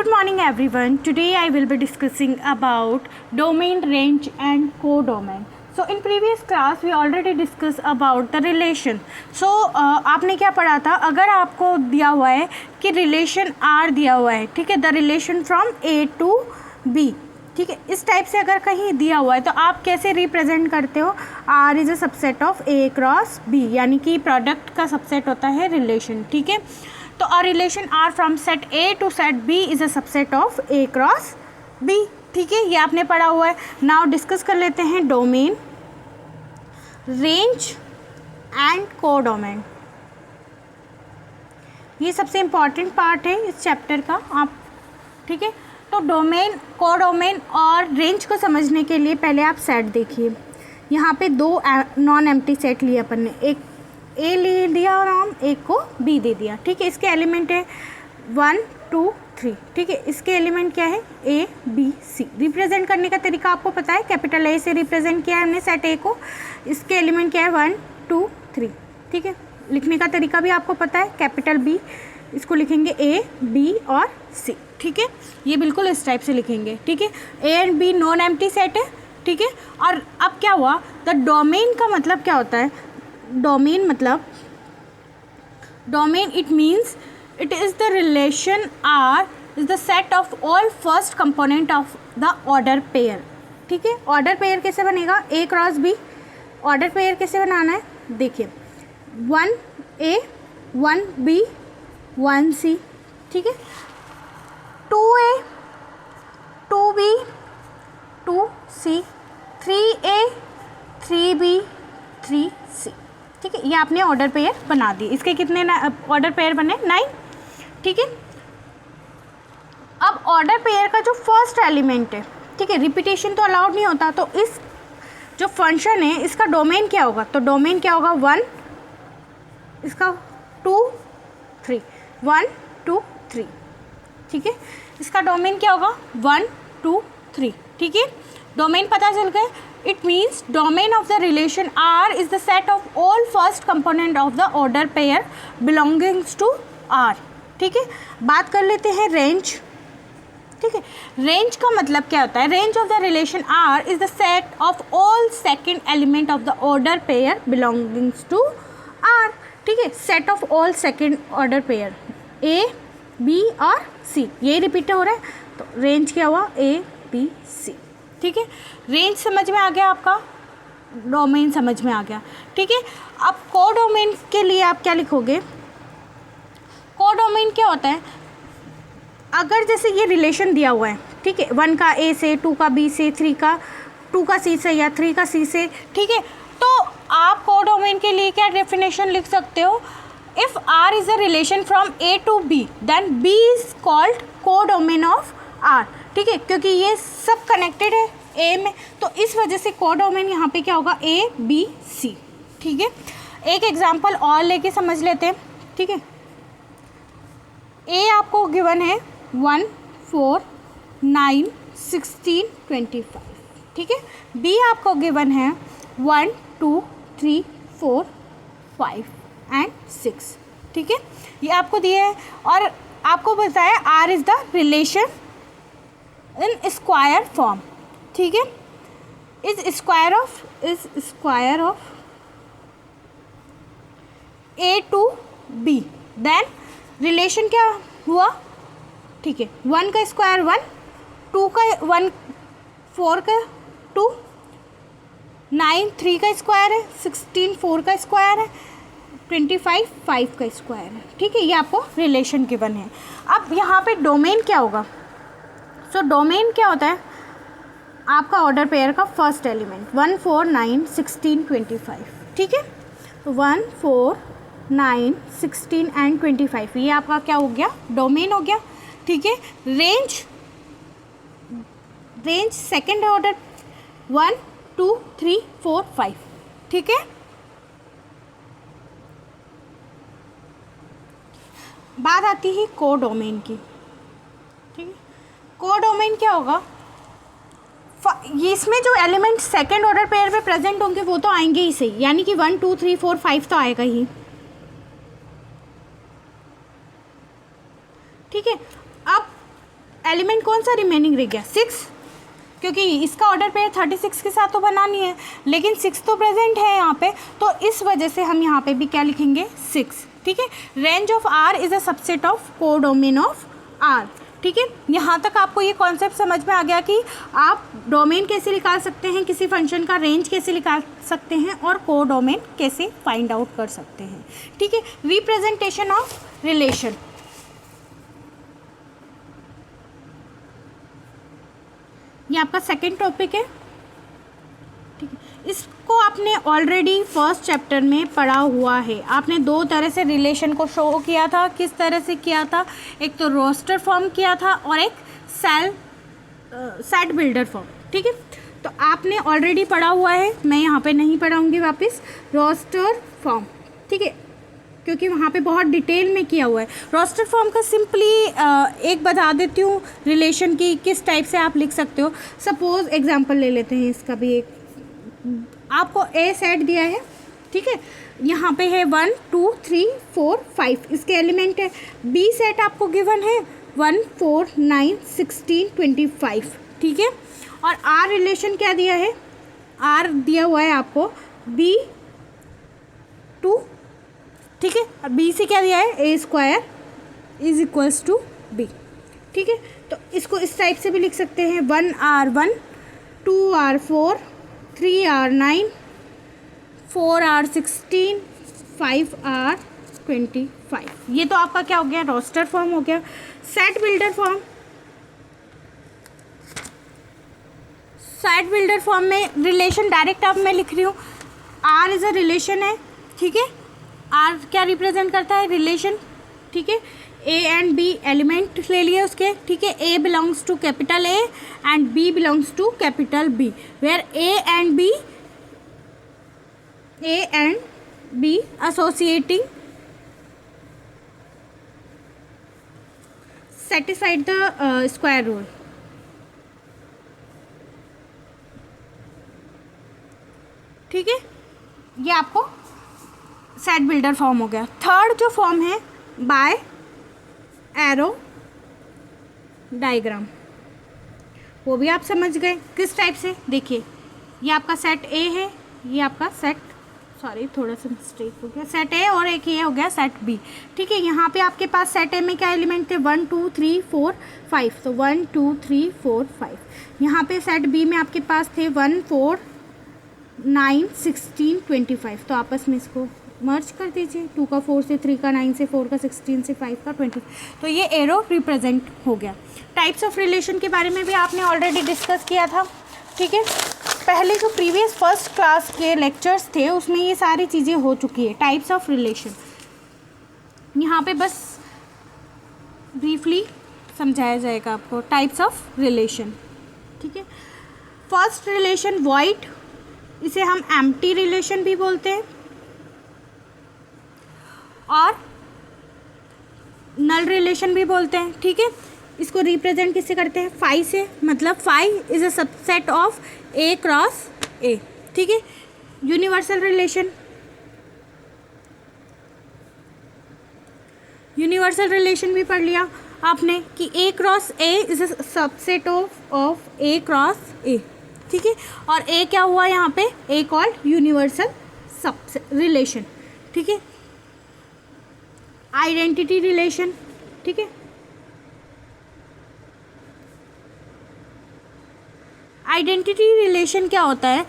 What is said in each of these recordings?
Good morning everyone. Today I will be discussing about domain, range and codomain. So in previous class we already discussed about the relation. So आपने क्या पढ़ा था, अगर आपको दिया हुआ है कि रिलेशन R दिया हुआ है, ठीक है, the relation from A to B, ठीक है, इस टाइप से अगर कहीं दिया हुआ है तो आप कैसे रिप्रेजेंट करते हो, R is a subset of A cross B, यानी कि प्रोडक्ट का सबसेट होता है रिलेशन, ठीक है। तो a relation R from set A to set B is a subset of A cross B, ठीक है, ये आपने पढ़ा हुआ है। नाउ डिस्कस कर लेते हैं डोमेन, रेंज एंड कोडोमेन। ये सबसे इम्पॉर्टेंट पार्ट है इस चैप्टर का, आप ठीक है। तो डोमेन, कोडोमेन और रेंज को समझने के लिए पहले आप सेट देखिए। यहाँ पे दो नॉन एम्प्टी सेट लिए अपन ने, एक ए ले दिया और हम एक को बी दे दिया, ठीक है। इसके एलिमेंट है 1 2 3, ठीक है। इसके एलिमेंट क्या है, ए बी सी। रिप्रेजेंट करने का तरीका आपको पता है, कैपिटल ए से रिप्रेजेंट किया है हमने सेट ए को। इसके एलिमेंट क्या है 1 2 3, ठीक है। लिखने का तरीका भी आपको पता है, कैपिटल बी इसको लिखेंगे ए बी और सी, ठीक है। ये बिल्कुल इस टाइप से लिखेंगे, ठीक है। A and B non empty set है, ठीक है। और अब क्या हुआ, द डोमेन का मतलब क्या होता है, डोमेन मतलब, domain it means it is the relation R is the set of all first component of the order pair, ठीक है। ऑर्डर पेयर कैसे बनेगा, A cross B. Order pair कैसे बनाना है, देखिए 1 ए 1 बी 1 सी, ठीक है। 2 ए 2 बी 2 सी, 3 ए 3 बी 3 सी, ठीक है। ये आपने ऑर्डर पेयर बना दी। इसके कितने ऑर्डर पेयर बने, 9, ठीक है। अब ऑर्डर पेयर का जो फर्स्ट एलिमेंट है, ठीक है, रिपीटेशन तो अलाउड नहीं होता, तो इस जो फंक्शन है इसका डोमेन क्या होगा, तो डोमेन क्या होगा 1, इसका 2 3 1 2 3, ठीक है। इसका डोमेन क्या होगा 1 2 3, ठीक है। डोमेन पता चल गए, it means domain of the relation R is the set of all first component of the order pair belongs to R, ठीक है। बात कर लेते हैं रेंज, ठीक है। रेंज का मतलब क्या होता है, range of the relation R is the set of all second element of the order pair belongs to R, ठीक है। set of all second order pair A B और C, ये रिपीट हो रहा है, तो रेंज क्या हुआ A B C, ठीक है। रेंज समझ में आ गया आपका, डोमेन समझ में आ गया, ठीक है। अब कोडोमेन के लिए आप क्या लिखोगे, कोडोमेन क्या होता है, अगर जैसे ये रिलेशन दिया हुआ है, ठीक है, 1 का ए से, 2 का बी से, 3 का 2 का सी से या 3 का सी से, ठीक है। तो आप कोडोमेन के लिए क्या डेफिनेशन लिख सकते हो, if R is a relation from A to B then B is called codomain of R, ठीक है, क्योंकि ये सब कनेक्टेड है ए में, तो इस वजह से कोडोमेन यहाँ पे क्या होगा ए बी सी, ठीक है। एक एग्जांपल और लेके समझ लेते हैं, ठीक है। ए आपको गिवन है 1 4 9 16 25, ठीक है। बी आपको गिवन है 1 2 3 4 5 एंड 6, ठीक है। ये आपको दिए है और आपको बताया R is the relation in square form, ठीक है। Is square of A to B, then relation क्या हुआ, ठीक है, 1 का स्क्वायर 1, 2 का 1 4 का 2, 9 3 का स्क्वायर है, 16 4 का स्क्वायर है, 25 5 का स्क्वायर है, ठीक है। ये आपको रिलेशन गिवन है। अब यहाँ पे डोमेन क्या होगा, सो डोमेन क्या होता है, आपका ऑर्डर पेयर का फर्स्ट एलिमेंट 1 4 9 16 25, ठीक है। तो 1 4 9 16 एंड 25, ये आपका क्या हो गया, डोमेन हो गया, ठीक है। रेंज सेकेंड ऑर्डर 1 2 3 4 5, ठीक है। बात आती है कोडोमेन की, ठीक है। कोडोमेन क्या होगा, इसमें जो एलिमेंट सेकेंड ऑर्डर पेयर पे प्रेजेंट होंगे वो तो आएंगे ही सही, यानी कि 1 2 3 4 5 तो आएगा ही, ठीक है। अब एलिमेंट कौन सा रिमेनिंग रह गया, 6, क्योंकि इसका ऑर्डर पेयर 36 के साथ तो बनानी है, लेकिन 6 तो प्रेजेंट है यहाँ पे, तो इस वजह से हम यहाँ पे भी क्या लिखेंगे, 6। ठीक है, range of R is a subset of codomain of R. ठीक है, यहाँ तक आपको ये कॉन्सेप्ट समझ में आ गया कि आप डोमेन कैसे निकाल सकते हैं, किसी फंक्शन का रेंज कैसे निकाल सकते हैं, और कोडोमेन कैसे फाइंड आउट कर सकते हैं। ठीक है, रिप्रेजेंटेशन ऑफ रिलेशन। ये आपका सेकेंड टॉपिक है। ठीक है, इसको आपने ऑलरेडी फर्स्ट चैप्टर में पढ़ा हुआ है। आपने 2 तरह से रिलेशन को शो किया था। किस तरह से किया था, एक तो रोस्टर फॉर्म किया था और एक सेट बिल्डर फॉर्म। ठीक है, तो आपने ऑलरेडी पढ़ा हुआ है, मैं यहाँ पे नहीं पढ़ाऊँगी वापस रोस्टर फॉर्म। ठीक है, क्योंकि वहाँ पे बहुत डिटेल में किया हुआ है। रोस्टर फॉर्म का सिंपली एक बता देती हूँ रिलेशन की किस टाइप से आप लिख सकते हो। सपोज़ एग्जांपल ले लेते हैं इसका भी। एक आपको ए सेट दिया है, ठीक है, यहाँ पे है 1 2 3 4 5 इसके एलिमेंट है। बी सेट आपको गिवन है 1 4 9 16 25। ठीक है, और आर रिलेशन क्या दिया है, आर दिया हुआ है आपको B2। ठीक है, और बी से क्या दिया है, A² is equals to B। ठीक है, तो इसको इस टाइप से भी लिख सकते हैं 1R1 2R4 3R9 4R16 5R25। ये तो आपका क्या हो गया, रोस्टर फॉर्म हो गया। Set builder form, set builder form में रिलेशन डायरेक्ट आप मैं लिख रही हूँ, आर इज़ अ रिलेशन है। ठीक है, आर क्या रिप्रेजेंट करता है, रिलेशन। ठीक है, ए एंड बी एलिमेंट ले लिए उसके। ठीक है, A belongs to capital A and B belongs to capital B, where A and B associating satisfied the square rule। ठीक है, ये आपको सेट बिल्डर फॉर्म हो गया। थर्ड जो फॉर्म है बाय एरो डायग्राम, वो भी आप समझ गए किस टाइप से। देखिए, ये आपका सेट ए है, ये आपका सेट, सॉरी थोड़ा सा मिस्टेक हो गया, सेट ए, और एक ये हो गया सेट बी। ठीक है, यहाँ पे आपके पास सेट ए में क्या एलिमेंट थे 1 2 3 4 5, तो 1 2 3 4 5। यहाँ पे सेट बी में आपके पास थे 1 4 9 16 25, तो आपस में इसको मर्ज कर दीजिए, 2 का 4 से 3 का 9 से 4 का 16 से 5 का 20, तो ये एरो रिप्रेजेंट हो गया। टाइप्स ऑफ रिलेशन के बारे में भी आपने ऑलरेडी डिस्कस किया था। ठीक है, पहले जो प्रीवियस फर्स्ट क्लास के लेक्चर्स थे उसमें ये सारी चीज़ें हो चुकी है। टाइप्स ऑफ रिलेशन यहाँ पे बस ब्रीफली समझाया जाएगा आपको। टाइप्स ऑफ रिलेशन, ठीक है, फर्स्ट रिलेशन वॉइड, इसे हम एम्प्टी रिलेशन भी बोलते हैं, और नल रिलेशन भी बोलते हैं। ठीक है, इसको रिप्रेजेंट किससे करते हैं, फाई से, मतलब phi is a subset of A cross A. ठीक है, यूनिवर्सल रिलेशन, यूनिवर्सल रिलेशन भी पढ़ लिया आपने कि A cross A is a subset of A cross A. ठीक है, और ए क्या हुआ यहाँ पे, ए कॉल्ड यूनिवर्सल रिलेशन। ठीक है, आइडेंटिटी रिलेशन, ठीक है, आइडेंटिटी रिलेशन क्या होता है,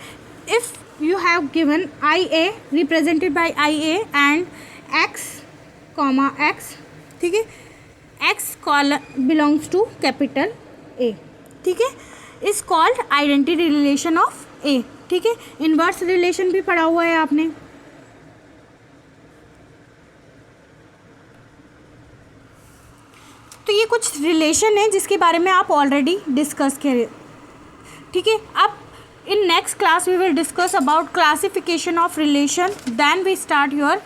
if you have given I A represented by I A and X comma X, ठीक है, X belongs to capital A, ठीक है, is called identity relation of A. ठीक है, इनवर्स रिलेशन भी पढ़ा हुआ है आपने। तो ये कुछ रिलेशन है जिसके बारे में आप ऑलरेडी डिस्कस करें। ठीक है, अब in next class we will discuss about classification of relation, then we start your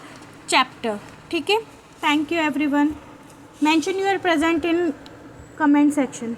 chapter. ठीक है, thank you everyone, mention your present in comment section.